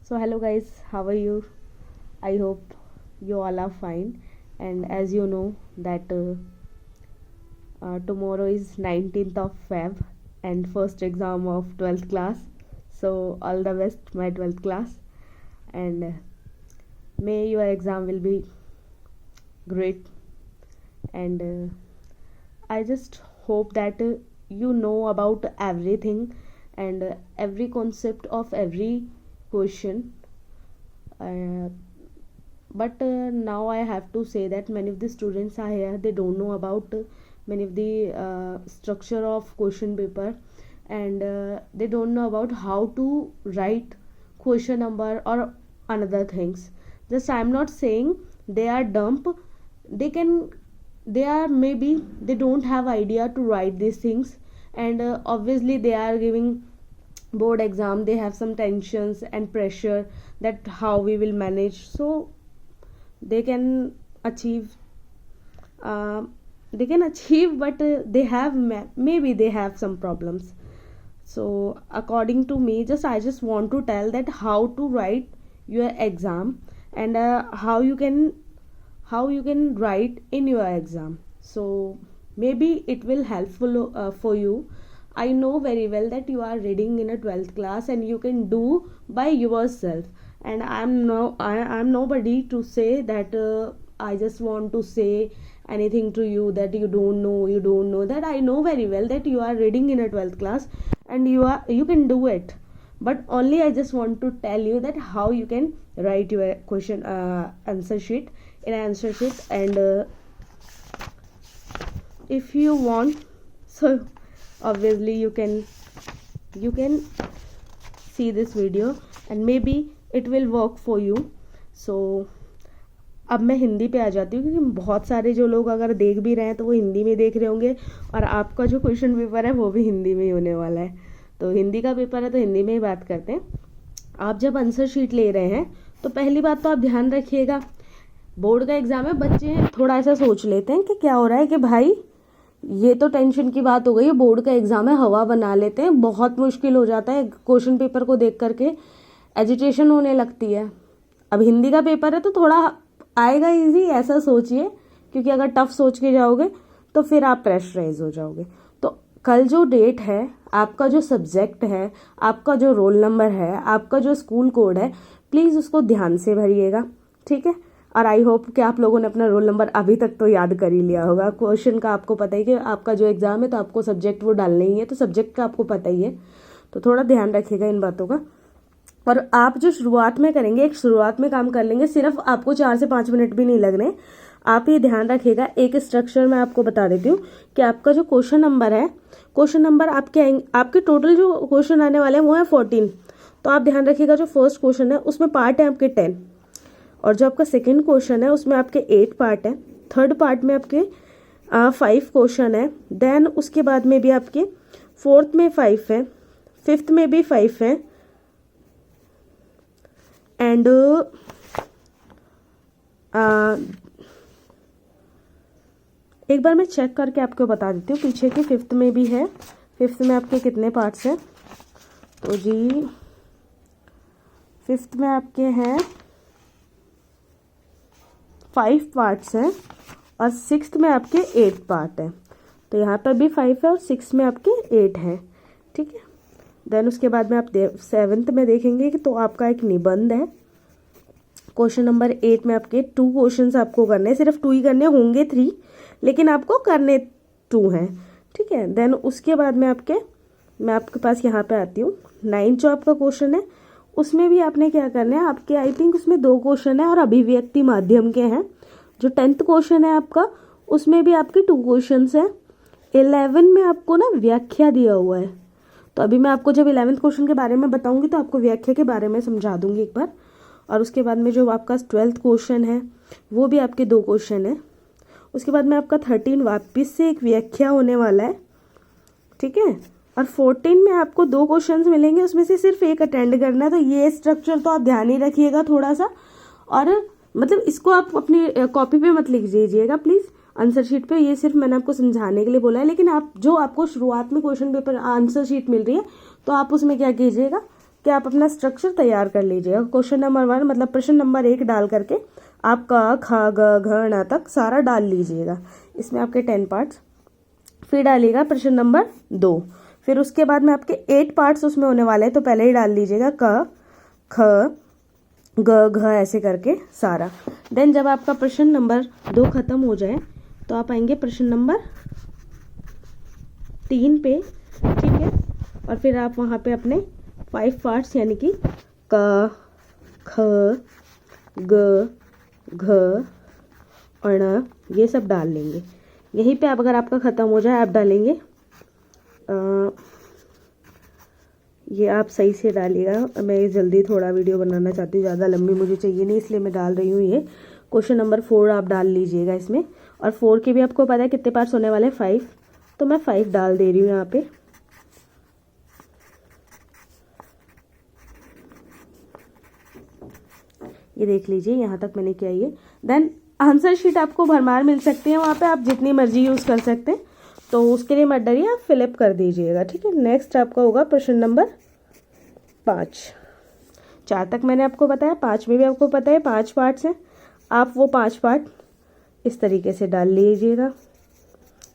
So hello guys, how are you? I hope you all are fine. And as you know that tomorrow is 19th of Feb and first exam of 12th class. So all the best my 12th class, and may your exam will be great. And I just hope that you know about everything and every concept of every question. uh, but now I have to say that many of the students are here, they don't know about many of the structure of question paper, and they don't know about how to write question number or another things. Just I'm not saying they are dumb, they can, they are, maybe they don't have idea to write these things, and obviously they are giving board exam, they have some tensions and pressure that how we will manage. So they can achieve, uh, they can achieve, but they have maybe they have some problems. So according to me, just I just want to tell that how to write your exam, and how you can write in your exam. So maybe it will helpful for you. I know very well that you are reading in a 12th class and you can do by yourself, and I'm nobody to say that I just want to say anything to you that you don't know that. I know very well that you are reading in a 12th class and you can do it, but only I just want to tell you that how you can write your question answer sheet in an answer sheet. And if you want, so obviously you can see this video and maybe it will work for you. So अब मैं हिंदी पे आ जाती हूँ, क्योंकि बहुत सारे जो लोग अगर देख भी रहे हैं तो वो हिंदी में देख रहे होंगे, और आपका जो क्वेश्चन पेपर है वो भी हिंदी में ही होने वाला है। तो हिंदी का पेपर है तो हिंदी में ही बात करते हैं। आप जब आंसर शीट ले रहे हैं तो पहली बात तो आप ध्यान रखिएगा, बोर्ड का एग्ज़ाम है, बच्चे थोड़ा ऐसा सोच लेते हैं कि क्या हो रहा है कि भाई ये तो टेंशन की बात हो गई है, बोर्ड का एग्ज़ाम है, हवा बना लेते हैं, बहुत मुश्किल हो जाता है क्वेश्चन पेपर को देख करके, एजिटेशन होने लगती है। अब हिंदी का पेपर है तो थोड़ा आएगा इजी, ऐसा सोचिए, क्योंकि अगर टफ सोच के जाओगे तो फिर आप प्रेशराइज हो जाओगे। तो कल जो डेट है, आपका जो सब्जेक्ट है, आपका जो रोल नंबर है, आपका जो स्कूल कोड है, प्लीज़ उसको ध्यान से भरिएगा, ठीक है। और आई होप कि आप लोगों ने अपना रोल नंबर अभी तक तो याद कर ही लिया होगा। क्वेश्चन का आपको पता ही कि आपका जो एग्ज़ाम है तो आपको सब्जेक्ट वो डालना ही है, तो सब्जेक्ट का आपको पता ही है, तो थोड़ा ध्यान रखिएगा इन बातों का। और आप जो शुरुआत में करेंगे, एक शुरुआत में काम कर लेंगे, सिर्फ आपको 4 से 5 मिनट भी नहीं लगने। आप ये ध्यान रखिएगा, एक स्ट्रक्चर मैं आपको बता देती हूँ कि आपका जो क्वेश्चन नंबर है, क्वेश्चन नंबर आपके टोटल जो क्वेश्चन आने वाले हैं वो है 14। तो आप ध्यान रखिएगा, जो फर्स्ट क्वेश्चन है उसमें पार्ट है आपके 10, और जो आपका सेकेंड क्वेश्चन है उसमें आपके 8 पार्ट है, थर्ड पार्ट में आपके 5 क्वेश्चन है, देन उसके बाद में भी आपके फोर्थ में 5 है, फिफ्थ में भी 5 है, एंड एक बार मैं चेक करके आपको बता देती हूँ पीछे की, फिफ्थ में भी है, फिफ्थ में आपके कितने पार्ट्स हैं। तो जी फिफ्थ में आपके हैं 5 पार्ट्स हैं, और सिक्स्थ में आपके 8 पार्ट हैं। तो यहाँ पर भी 5 है और 6 में आपके 8 हैं, ठीक है। देन उसके बाद में आप 7th में देखेंगे कि तो आपका एक निबंध है। क्वेश्चन नंबर 8 में आपके 2 क्वेश्चन आपको करने हैं, सिर्फ 2 ही करने होंगे, 3 लेकिन आपको करने 2 हैं, ठीक है। देन उसके बाद में मैं आपके पास यहाँ पे आती हूँ, 9 जो आपका क्वेश्चन है उसमें भी आपने क्या करना है, आपके आई थिंक उसमें 2 क्वेश्चन है और अभिव्यक्ति माध्यम के हैं। जो 10th क्वेश्चन है आपका, उसमें भी आपके 2 क्वेश्चन है। 11 में आपको ना व्याख्या दिया हुआ है, तो अभी मैं आपको जब 11th क्वेश्चन के बारे में बताऊंगी तो आपको व्याख्या के बारे में समझा दूंगी एक बार। और उसके बाद में जो आपका 12th क्वेश्चन है वो भी आपके 2 क्वेश्चन है। उसके बाद में आपका 13 वापस से एक व्याख्या होने वाला है, ठीक है। और 14 में आपको 2 क्वेश्चंस मिलेंगे, उसमें से सिर्फ एक अटेंड करना है। तो ये स्ट्रक्चर तो आप ध्यान ही रखिएगा थोड़ा सा, और मतलब इसको आप अपनी कॉपी पे मत लिख दीजिएगा प्लीज़, आंसर शीट पे। ये सिर्फ मैंने आपको समझाने के लिए बोला है, लेकिन आप जो आपको शुरुआत में क्वेश्चन पेपर आंसर शीट मिल रही है तो आप उसमें क्या कीजिएगा कि आप अपना स्ट्रक्चर तैयार कर लीजिएगा। क्वेश्चन नंबर 1 मतलब प्रश्न नंबर 1 डाल करके आप क ख ग घ ण तक सारा डाल लीजिएगा। इसमें आपके 10 पार्ट्स। फिर डालिएगा प्रश्न नंबर 2। फिर उसके बाद में आपके 8 पार्ट्स उसमें होने वाले हैं, तो पहले ही डाल लीजिएगा क ख ग घ ऐसे करके सारा। देन जब आपका प्रश्न नंबर 2 खत्म हो जाए तो आप आएंगे प्रश्न नंबर 3 पे, ठीक है। और फिर आप वहाँ पे अपने 5 पार्ट्स यानी कि क ख ग घ और ण ये सब डाल लेंगे। यहीं पे आप अगर आपका ख़त्म हो जाए आप डालेंगे ये आप सही से डालिएगा। मैं जल्दी थोड़ा वीडियो बनाना चाहती हूँ, ज़्यादा लंबी मुझे चाहिए नहीं, इसलिए मैं डाल रही हूँ ये। क्वेश्चन नंबर 4 आप डाल लीजिएगा इसमें। और 4 के भी आपको पता है कितने पार्ट्स होने वाले हैं, 5, तो मैं 5 डाल दे रही हूँ यहाँ पे। ये देख लीजिए यहाँ तक मैंने किया ये। देन आंसर शीट आपको भरमार मिल सकती है, वहाँ पे आप जितनी मर्जी यूज़ कर सकते हैं, तो उसके लिए मत डरिए, आप फिलअप कर दीजिएगा, ठीक है। नेक्स्ट आपका होगा प्रश्न नंबर 5। 4 तक मैंने आपको बताया, 5 में भी आपको पता है 5 पार्ट्स हैं। आप वो 5 पार्ट इस तरीके से डाल लीजिएगा।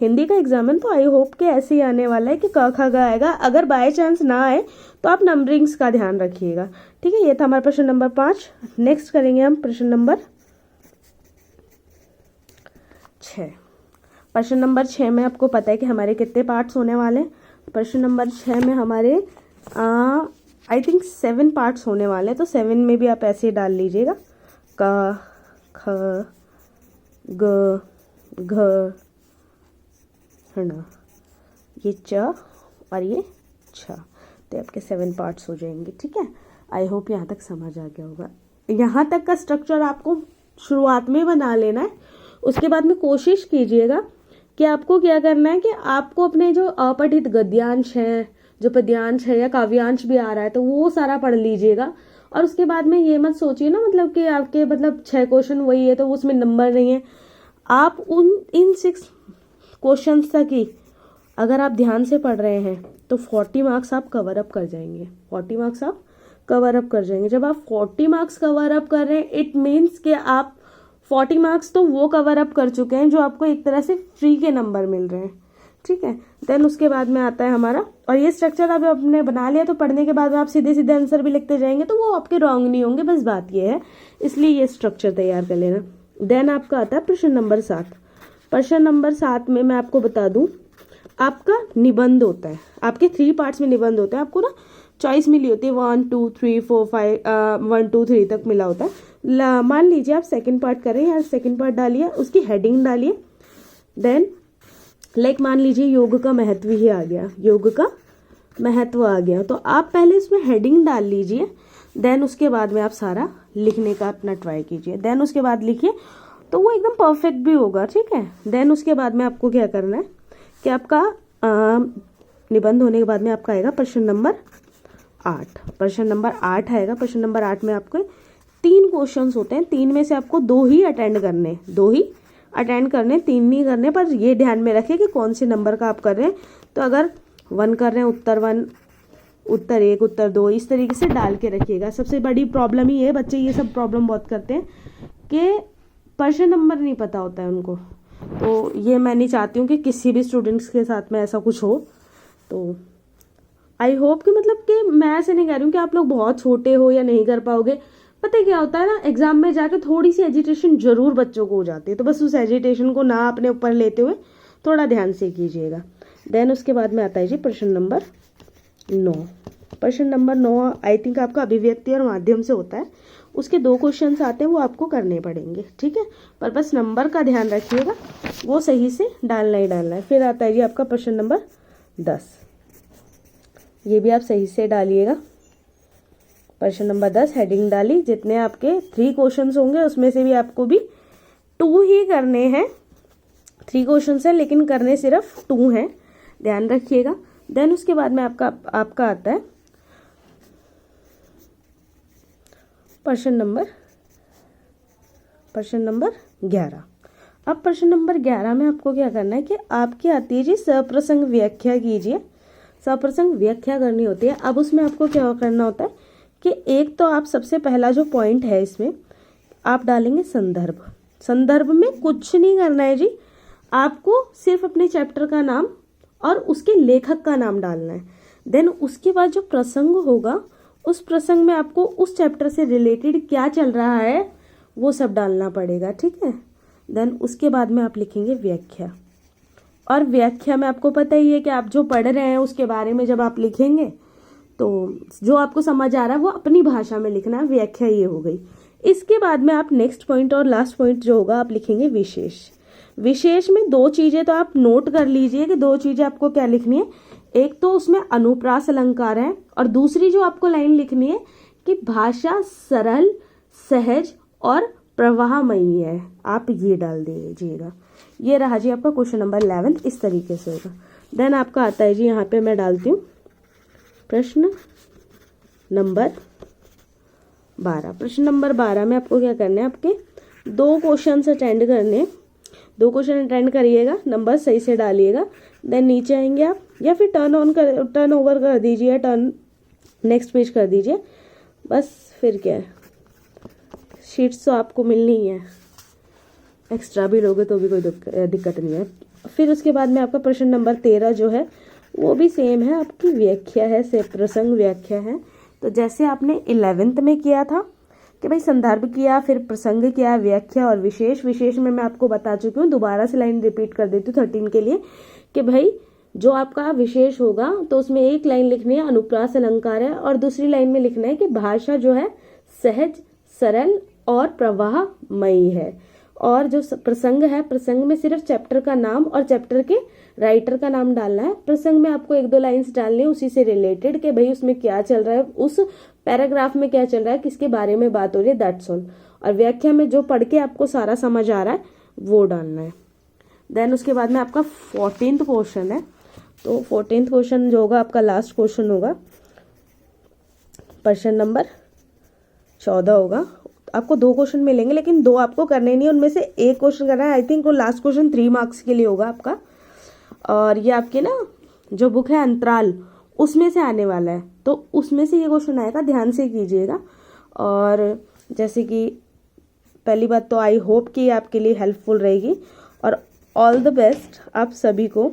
हिंदी का एग्जाम है तो आई होप कि ऐसे ही आने वाला है कि क ख ग आएगा। अगर बाय चांस ना आए तो आप नंबरिंग्स का ध्यान रखिएगा, ठीक है। ये था हमारा प्रश्न नंबर 5। नेक्स्ट करेंगे हम प्रश्न नंबर 6। प्रश्न नंबर 6 में आपको पता है कि हमारे कितने पार्ट्स होने वाले हैं। प्रश्न नंबर 6 में हमारे आई थिंक 7 पार्ट्स होने वाले हैं, तो 7 में भी आप ऐसे डाल लीजिएगा क ख ग घ ण, ये च और ये छ, तो आपके 7 पार्ट्स हो जाएंगे, ठीक है। आई होप यहाँ तक समझ आ गया होगा। यहाँ तक का स्ट्रक्चर आपको शुरुआत में बना लेना है। उसके बाद में कोशिश कीजिएगा कि आपको क्या करना है कि आपको अपने जो अपठित गद्यांश हैं, जो पद्यांश है या काव्यांश भी आ रहा है, तो वो सारा पढ़ लीजिएगा। और उसके बाद में ये मत सोचिए ना मतलब कि आपके मतलब 6 क्वेश्चन वही है तो उसमें नंबर नहीं है। आप इन 6 क्वेश्चन तक ही अगर आप ध्यान से पढ़ रहे हैं तो 40 मार्क्स आप कवर अप कर जाएंगे। 40 मार्क्स आप कवर अप कर जाएंगे। जब आप 40 मार्क्स कवर अप कर रहे हैं, इट मीन्स कि आप 40 मार्क्स तो वो कवर अप कर चुके हैं जो आपको एक तरह से फ्री के नंबर मिल रहे हैं, ठीक है। देन उसके बाद में आता है हमारा, और ये स्ट्रक्चर आप आपने बना लिया तो पढ़ने के बाद आप सीधे सीधे आंसर भी लिखते जाएंगे तो वो आपके रॉन्ग नहीं होंगे, बस बात ये है, इसलिए ये स्ट्रक्चर तैयार कर लेना। देन आपका आता है प्रश्न नंबर 7। प्रश्न नंबर 7 में मैं आपको बता दूं, आपका निबंध होता है। आपके 3 पार्ट्स में निबंध होता है। आपको ना चॉइस मिली होती है 1 2 3 4 5 1 2 3 तक मिला होता है। मान लीजिए आप सेकंड पार्ट करें या सेकंड पार्ट डालिए, उसकी हेडिंग डालिए। देन लाइक मान लीजिए योग का महत्व ही आ गया, योग का महत्व आ गया, तो आप पहले इसमें हेडिंग डाल लीजिए। देन उसके बाद में आप सारा लिखने का अपना ट्राई कीजिए। देन उसके बाद लिखिए तो वो एकदम परफेक्ट भी होगा, ठीक है। देन उसके बाद में आपको क्या करना है कि आपका निबंध होने के बाद में आपका आएगा प्रश्न नंबर 8। प्रश्न नंबर 8 आएगा। प्रश्न नंबर 8 में आपको 3 क्वेश्चंस होते हैं। 3 में से आपको 2 ही अटेंड करने, 2 ही अटेंड करने, 3 नहीं करने। पर ये ध्यान में रखिए कि कौन से नंबर का आप कर रहे हैं। तो अगर 1 कर रहे हैं, उत्तर 1, उत्तर 1, उत्तर 2, इस तरीके से डाल के रखिएगा। सबसे बड़ी प्रॉब्लम ही है, बच्चे ये सब प्रॉब्लम बहुत करते हैं कि प्रश्न नंबर नहीं पता होता है उनको। तो ये मैं नहीं चाहती हूँ कि किसी भी स्टूडेंट्स के साथ में ऐसा कुछ हो। तो आई होप कि मतलब कि मैं ऐसे नहीं कह रही हूँ कि आप लोग बहुत छोटे हो या नहीं कर पाओगे। पता है क्या होता है ना, एग्जाम में जाके थोड़ी सी एजिटेशन जरूर बच्चों को हो जाती है, तो बस उस एजिटेशन को ना अपने ऊपर लेते हुए थोड़ा ध्यान से कीजिएगा। देन उसके बाद में आता है जी प्रश्न नंबर 9। प्रश्न नंबर 9 आई थिंक आपका अभिव्यक्ति और माध्यम से होता है। उसके 2 क्वेश्चंस आते हैं, वो आपको करने पड़ेंगे, ठीक है। पर बस नंबर का ध्यान रखिएगा, वो सही से डालना ही डालना है। फिर आता है जी आपका प्रश्न नंबर 10। ये भी आप सही से डालिएगा। प्रश्न नंबर 10 हेडिंग डाली। जितने आपके 3 क्वेश्चंस होंगे उसमें से भी आपको भी 2 ही करने हैं। 3 क्वेश्चंस हैं लेकिन करने सिर्फ 2 हैं, ध्यान रखिएगा। देन उसके बाद में आपका आता है प्रश्न नंबर 11। अब प्रश्न नंबर 11 में आपको क्या करना है कि आपकी आती है जी सप्रसंग व्याख्या कीजिए। सप्रसंग व्याख्या करनी होती है। अब उसमें आपको क्या करना होता है कि एक तो आप सबसे पहला जो पॉइंट है इसमें आप डालेंगे संदर्भ। संदर्भ में कुछ नहीं करना है जी, आपको सिर्फ अपने चैप्टर का नाम और उसके लेखक का नाम डालना है। देन उसके बाद जो प्रसंग होगा उस प्रसंग में आपको उस चैप्टर से रिलेटेड क्या चल रहा है वो सब डालना पड़ेगा, ठीक है। देन उसके बाद में आप लिखेंगे व्याख्या, और व्याख्या में आपको पता ही है कि आप जो पढ़ रहे हैं उसके बारे में जब आप लिखेंगे तो जो आपको समझ आ रहा है वो अपनी भाषा में लिखना है। व्याख्या ये हो गई। इसके बाद में आप नेक्स्ट पॉइंट और लास्ट पॉइंट जो होगा आप लिखेंगे विशेष। विशेष में दो चीजें तो आप नोट कर लीजिए कि दो चीजें आपको क्या लिखनी है। एक तो उसमें अनुप्रास अलंकार है और दूसरी जो आपको लाइन लिखनी है कि भाषा सरल, सहज और प्रवाहमयी है, आप ये डाल दीजिएगा। ये रहा जी आपका क्वेश्चन नंबर 11, इस तरीके से होगा। देन आपका आता है जी, यहाँ पे मैं डालती हूँ प्रश्न नंबर 12। प्रश्न नंबर 12 में आपको क्या करना है, आपके 2 क्वेश्चन अटेंड करने, 2 क्वेश्चन अटेंड करिएगा, नंबर सही से डालिएगा। देन नीचे आएंगे आप, या फिर टर्न ओवर कर दीजिए, टर्न नेक्स्ट पेज कर दीजिए, बस। फिर क्या है, शीट्स तो आपको मिलनी ही है, एक्स्ट्रा भी लोगे तो भी कोई दिक्कत नहीं है। फिर उसके बाद में आपका प्रश्न नंबर 13 जो है वो भी सेम है, आपकी व्याख्या है, से प्रसंग व्याख्या है। तो जैसे आपने 11th में किया था कि भाई संदर्भ किया, फिर प्रसंग किया, व्याख्या और विशेष। विशेष में मैं आपको बता चुकी हूँ, दोबारा से लाइन रिपीट कर देती हूँ 13 के लिए कि भाई जो आपका विशेष होगा तो उसमें एक लाइन लिखनी है अनुप्रास अलंकार है, और दूसरी लाइन में लिखना है कि भाषा जो है सहज, सरल और प्रवाहमयी है। और जो प्रसंग है, प्रसंग में सिर्फ चैप्टर का नाम और चैप्टर के राइटर का नाम डालना है। प्रसंग में आपको 1-2 लाइंस डालनी है उसी से रिलेटेड कि भाई उसमें क्या चल रहा है, उस पैराग्राफ में क्या चल रहा है, किसके बारे में बात हो रही है, दैट्स ऑल। और व्याख्या में जो पढ़ के आपको सारा समझ आ रहा है वो डालना है। देन उसके बाद में आपका 14th क्वेश्चन है। तो 14th क्वेश्चन जो होगा आपका लास्ट क्वेश्चन होगा, प्रश्न नंबर 14 होगा। आपको 2 क्वेश्चन मिलेंगे लेकिन 2 आपको करने नहीं है, उनमें से एक क्वेश्चन करना है। आई थिंक वो लास्ट क्वेश्चन 3 मार्क्स के लिए होगा आपका। और ये आपके ना जो बुक है अंतराल, उसमें से आने वाला है, तो उसमें से ये क्वेश्चन आएगा, ध्यान से कीजिएगा। और जैसे कि पहली बात तो आई होप कि आपके लिए हेल्पफुल रहेगी, और ऑल द बेस्ट आप सभी को।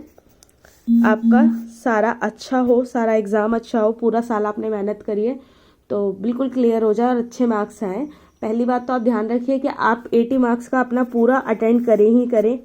आपका सारा अच्छा हो, सारा एग्ज़ाम अच्छा हो, पूरा साल आपने मेहनत करी है तो बिल्कुल क्लियर हो जाए और अच्छे मार्क्स आएँ। पहली बात तो आप ध्यान रखिए कि आप 80 मार्क्स का अपना पूरा अटेंड करें ही करें।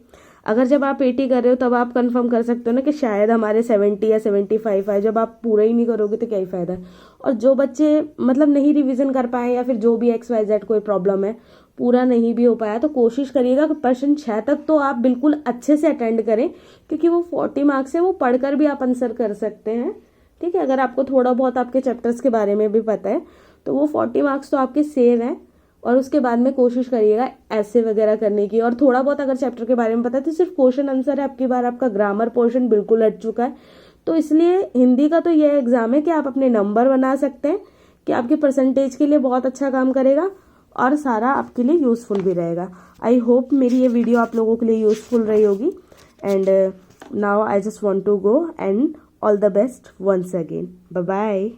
अगर जब आप 80 कर रहे हो तब आप कंफर्म कर सकते हो ना कि शायद हमारे 70 या 75 आए। जब आप पूरा ही नहीं करोगे तो क्या ही फ़ायदा है। और जो बच्चे मतलब नहीं रिवीजन कर पाए या फिर जो भी XYZ कोई प्रॉब्लम है, पूरा नहीं भी हो पाया, तो कोशिश करिएगा कि प्रश्न 6 तक तो आप बिल्कुल अच्छे से अटेंड करें, क्योंकि वो 40 मार्क्स है, वो पढ़कर भी आप आंसर कर सकते हैं, ठीक है। अगर आपको थोड़ा बहुत आपके चैप्टर्स के बारे में भी पता है तो वो 40 मार्क्स तो आपके सेव हैं। और उसके बाद में कोशिश करिएगा ऐसे वगैरह करने की, और थोड़ा बहुत अगर चैप्टर के बारे में पता है तो सिर्फ क्वेश्चन आंसर है। आपकी बार आपका ग्रामर पोर्शन बिल्कुल हट चुका है, तो इसलिए हिंदी का तो यह एग्जाम है कि आप अपने नंबर बना सकते हैं, कि आपके परसेंटेज के लिए बहुत अच्छा काम करेगा और सारा आपके लिए यूजफुल भी रहेगा। आई होप मेरी ये वीडियो आप लोगों के लिए यूजफुल रही होगी। And now I just want to go, and all the best once again. Bye bye.